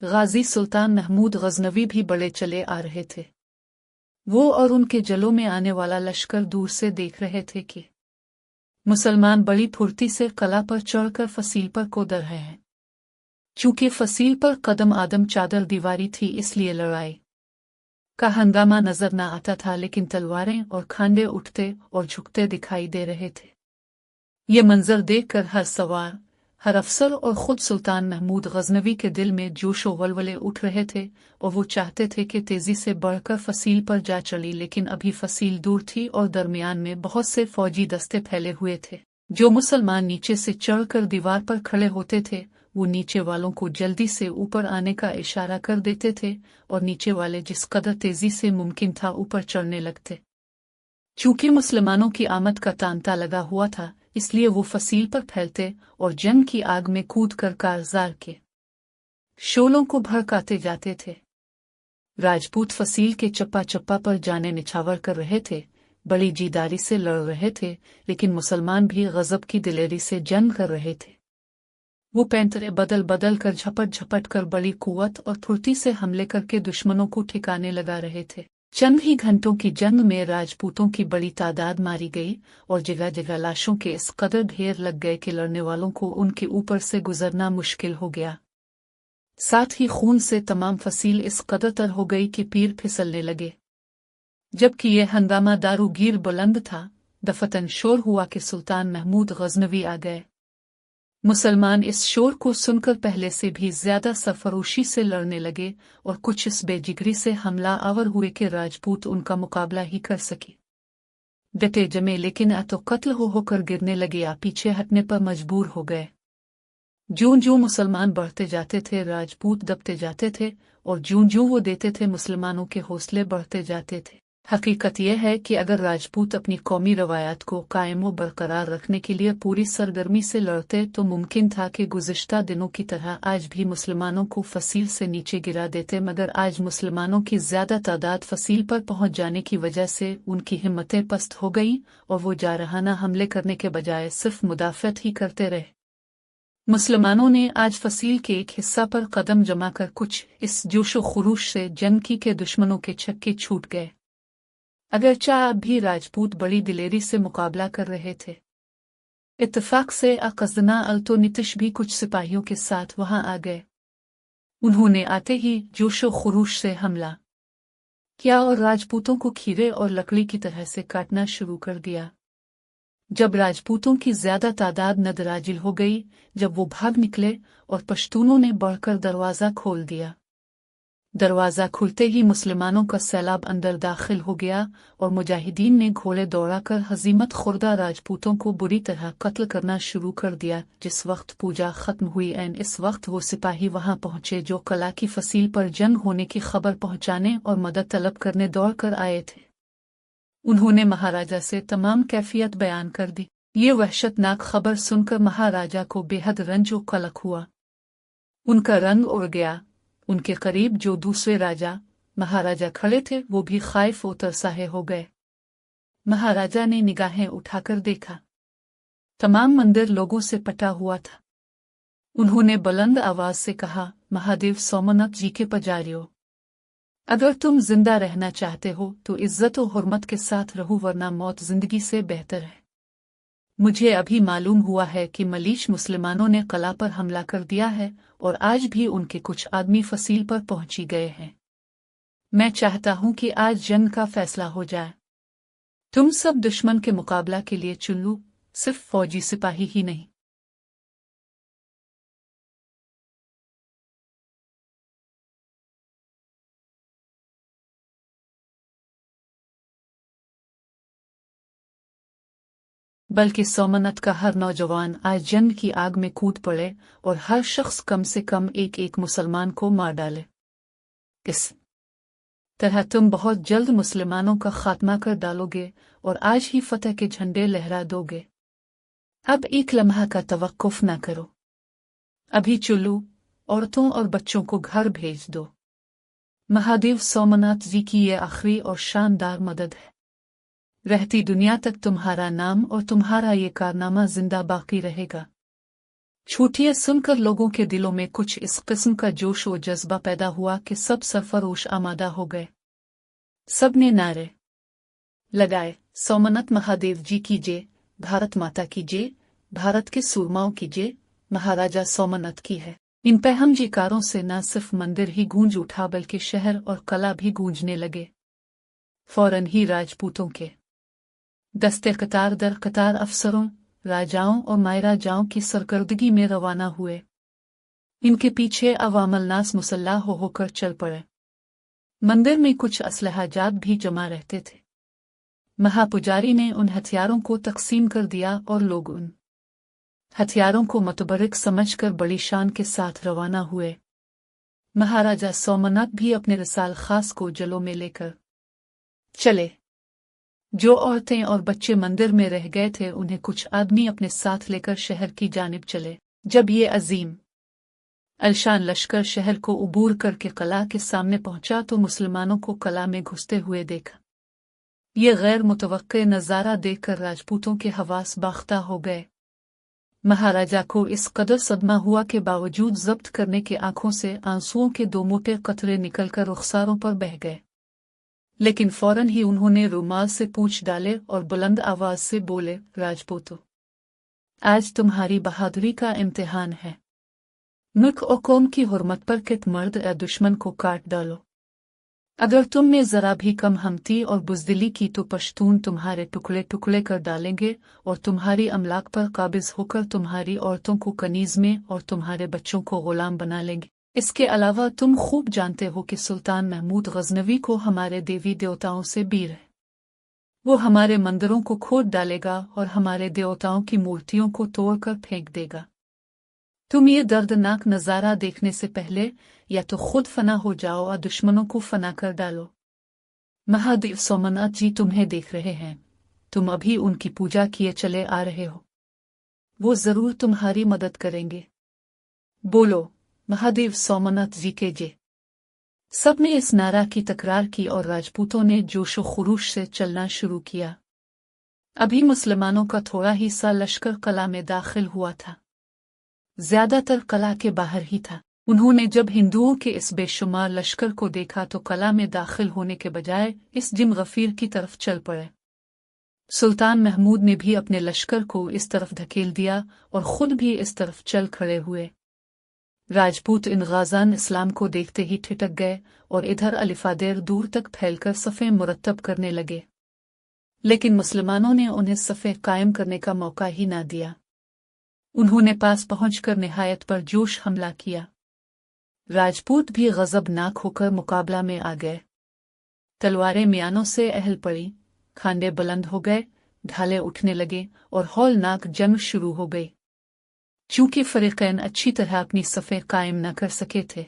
गाजी सुल्तान महमूद गजनवी भी बड़े चले आ रहे थे। वो और उनके जलों में आने वाला लश्कर दूर से देख रहे थे कि मुसलमान बड़ी फुर्ती से कला पर चढ़कर फसील पर कूद रहे हैं। चूंकि फसील पर कदम आदम चादर दीवारी थी, इसलिए लड़ाई का हंगामा नजर न आता था, लेकिन तलवारें और खांडे उठते और झुकते दिखाई दे रहे थे। ये मंजर देखकर हर सवार, हर अफसर और खुद सुल्तान महमूद गजनवी के दिल में जोश व वलवले उठ रहे थे और वो चाहते थे कि तेजी से बढ़कर फसील पर जा चली, लेकिन अभी फसील दूर थी और दरमियान में बहुत से फौजी दस्ते फैले हुए थे। जो मुसलमान नीचे से चढ़कर दीवार पर खड़े होते थे, वो नीचे वालों को जल्दी से ऊपर आने का इशारा कर देते थे और नीचे वाले जिस कदर तेजी से मुमकिन था ऊपर चढ़ने लगते। चूंकि मुसलमानों की आमद का तांता लगा हुआ था, इसलिए वो फसील पर फैलते और जंग की आग में कूद कर कारजार के शोलों को भड़काते जाते थे। राजपूत फसील के चप्पा चप्पा पर जाने निछावर कर रहे थे, बड़ी जीदारी से लड़ रहे थे, लेकिन मुसलमान भी गजब की दिलेरी से जंग कर रहे थे। वो पैंतरे बदल बदल कर झपट झपट कर बड़ी कुव्वत और फुर्ती से हमले करके दुश्मनों को ठिकाने लगा रहे थे। चंद ही घंटों की जंग में राजपूतों की बड़ी तादाद मारी गई और जगह जगह लाशों के इस कदर ढेर लग गए कि लड़ने वालों को उनके ऊपर से गुजरना मुश्किल हो गया। साथ ही खून से तमाम फसील इस कदर तर हो गई कि पीर फिसलने लगे। जबकि यह हंगामा दारूगीर बुलंद था, दफतन शोर हुआ कि सुल्तान महमूद गजनवी आ गए। मुसलमान इस शोर को सुनकर पहले से भी ज्यादा सरफरोशी से लड़ने लगे और कुछ इस बेजिगरी से हमला आवर हुए कि राजपूत उनका मुकाबला ही कर सके। डटे जमे, लेकिन या तो कत्ल होकर गिरने लगे या पीछे हटने पर मजबूर हो गए। जूं जूं मुसलमान बढ़ते जाते थे, राजपूत दबते जाते थे और जूं जूं वो देते थे, मुसलमानों के हौसले बढ़ते जाते थे। हकीकत यह है कि अगर राजपूत अपनी कौमी रवायात को कायम व बरकरार रखने के लिए पूरी सरगर्मी से लड़ते तो मुमकिन था कि गुज़िश्ता दिनों की तरह आज भी मुसलमानों को फसील से नीचे गिरा देते, मगर आज मुसलमानों की ज्यादा तादाद फसील पर पहुंच जाने की वजह से उनकी हिम्मतें पस्त हो गईं और वो जारहाना हमले करने के बजाय सिर्फ मुदाफ़त ही करते रहे। मुसलमानों ने आज फसील के एक हिस्सा पर कदम जमा कर कुछ इस जोशो खुरूश से जंग की के दुश्मनों के छक्के छूट गए। अगरचे अब भी राजपूत बड़ी दिलेरी से मुकाबला कर रहे थे। इत्तेफाक से अकज़ना अल्तो नितिश भी कुछ सिपाहियों के साथ वहां आ गए। उन्होंने आते ही जोशो खुरूश से हमला किया और राजपूतों को खीरे और लकड़ी की तरह से काटना शुरू कर दिया। जब राजपूतों की ज्यादा तादाद नदराजिल हो गई, जब वो भाग निकले और पश्तूनों ने बढ़कर दरवाज़ा खोल दिया। दरवाज़ा खुलते ही मुसलमानों का सैलाब अंदर दाखिल हो गया और मुजाहिदीन ने घोड़े दौड़ाकर हजीमत खुर्दा राजपूतों को बुरी तरह कत्ल करना शुरू कर दिया। जिस वक्त पूजा खत्म हुई, इस वक्त वो सिपाही वहां पहुंचे जो कला की फसील पर जंग होने की खबर पहुंचाने और मदद तलब करने दौड़ कर आए थे। उन्होंने महाराजा से तमाम कैफियत बयान कर दी। ये वहशतनाक खबर सुनकर महाराजा को बेहद रंज व कलक हुआ। उनका रंग उड़ गया। उनके करीब जो दूसरे राजा महाराजा खड़े थे, वो भी खाइफ व तरसाहे हो गए। महाराजा ने निगाहें उठाकर देखा, तमाम मंदिर लोगों से पटा हुआ था। उन्होंने बुलंद आवाज से कहा, महादेव सोमनाथ जी के पुजारियों, अगर तुम जिंदा रहना चाहते हो तो इज्जत और हुर्मत के साथ रहो, वरना मौत जिंदगी से बेहतर है। मुझे अभी मालूम हुआ है कि मलीश मुसलमानों ने कला पर हमला कर दिया है और आज भी उनके कुछ आदमी फसील पर पहुंची गए हैं। मैं चाहता हूं कि आज जंग का फैसला हो जाए। तुम सब दुश्मन के मुकाबला के लिए चुन लो, सिर्फ फौजी सिपाही ही नहीं। बल्कि सोमनाथ का हर नौजवान आज जंग की आग में कूद पड़े और हर शख्स कम से कम एक एक मुसलमान को मार डाले। इस तरह तुम बहुत जल्द मुसलमानों का खात्मा कर डालोगे और आज ही फतह के झंडे लहरा दोगे। अब एक लम्हा का तवक्कुफ न करो, अभी चलो, औरतों और बच्चों को घर भेज दो। महादेव सोमनाथ जी की ये आखिरी और शानदार मदद है। रहती दुनिया तक तुम्हारा नाम और तुम्हारा ये कारनामा जिंदा बाकी रहेगा। छूटियां सुनकर लोगों के दिलों में कुछ इस किस्म का जोश व जज्बा पैदा हुआ कि सब सरफरोश आमादा हो गए। सब ने नारे लगाए, सोमनाथ महादेव जी की जय, भारत माता की जय, भारत के सूरमाओं की जय, महाराजा सोमनाथ की है। इन पहम जयकारों से न सिर्फ मंदिर ही गूंज उठा बल्कि शहर और कला भी गूंजने लगे। फौरन ही राजपूतों के दस्ते कतार दर कतार अफसरों, राजाओं और मायराजाओं की सरकर्दगी में रवाना हुए। इनके पीछे अवामल नास मुसल्लाह होकर चल पड़े। मंदिर में कुछ असलहाजात भी जमा रहते थे। महापुजारी ने उन हथियारों को तकसीम कर दिया और लोग उन हथियारों को मुतबर्रिक समझकर बड़ी शान के साथ रवाना हुए। महाराजा सोमनाथ भी अपने रसाल खास को जलों में लेकर चले। जो औरतें और बच्चे मंदिर में रह गए थे उन्हें कुछ आदमी अपने साथ लेकर शहर की जानिब चले। जब ये अजीम अलशान लश्कर शहर को उबूर करके कला के सामने पहुंचा तो मुसलमानों को कला में घुसते हुए देखा। ये गैर मुतवक्के नज़ारा देखकर राजपूतों के हवास बाख्ता हो गए। महाराजा को इस कदर सदमा हुआ के बावजूद जब्त करने के आंखों से आंसुओं के दो मोटे कतरे निकलकर रुखसारों पर बह गए। लेकिन फौरन ही उन्होंने रुमाल से पूंछ डाले और बुलंद आवाज से बोले, राजपूतों, आज तुम्हारी बहादुरी का इम्तिहान है। मुल्क और कौम की हुर्मत पर कित मर्द या दुश्मन को काट डालो। अगर तुम में जरा भी कम हमती और बुजदिली की तो पश्तून तुम्हारे टुकड़े टुकड़े कर डालेंगे और तुम्हारी अमलाक पर काबिज होकर तुम्हारी औरतों को कनीज में और तुम्हारे बच्चों को गुलाम बना लेंगे। इसके अलावा तुम खूब जानते हो कि सुल्तान महमूद गजनवी को हमारे देवी देवताओं से बीर है। वो हमारे मंदिरों को खोद डालेगा और हमारे देवताओं की मूर्तियों को तोड़कर फेंक देगा। तुम ये दर्दनाक नज़ारा देखने से पहले या तो खुद फना हो जाओ और दुश्मनों को फना कर डालो। महादेव सोमनाथ जी तुम्हें देख रहे हैं। तुम अभी उनकी पूजा किए चले आ रहे हो। वो जरूर तुम्हारी मदद करेंगे। बोलो, महादेव सोमनाथ जी के जय। सब ने इस नारा की तकरार की और राजपूतों ने जोशो खुरूश से चलना शुरू किया। अभी मुसलमानों का थोड़ा ही सा लश्कर कला में दाखिल हुआ था। ज्यादातर कला के बाहर ही था। उन्होंने जब हिंदुओं के इस बेशुमार लश्कर को देखा तो कला में दाखिल होने के बजाय इस जिम गफीर की तरफ चल पड़े। सुल्तान महमूद ने भी अपने लश्कर को इस तरफ धकेल दिया और खुद भी इस तरफ चल खड़े हुए। राजपूत इन गाज़ान इस्लाम को देखते ही ठिठक गए और इधर अलिफादेर दूर तक फैलकर सफ़े मुरत्तब करने लगे। लेकिन मुसलमानों ने उन्हें सफ़े कायम करने का मौका ही ना दिया। उन्होंने पास पहुंचकर निहायत पर जोश हमला किया। राजपूत भी गज़बनाक होकर मुकाबला में आ गए। तलवारें म्यानों से अहल पड़ी, खांडे बुलंद हो गए, ढाले उठने लगे और हौलनाक जंग शुरू हो गई। चूंकि फरीक़ैन अच्छी तरह अपनी सफ़े कायम न कर सके थे,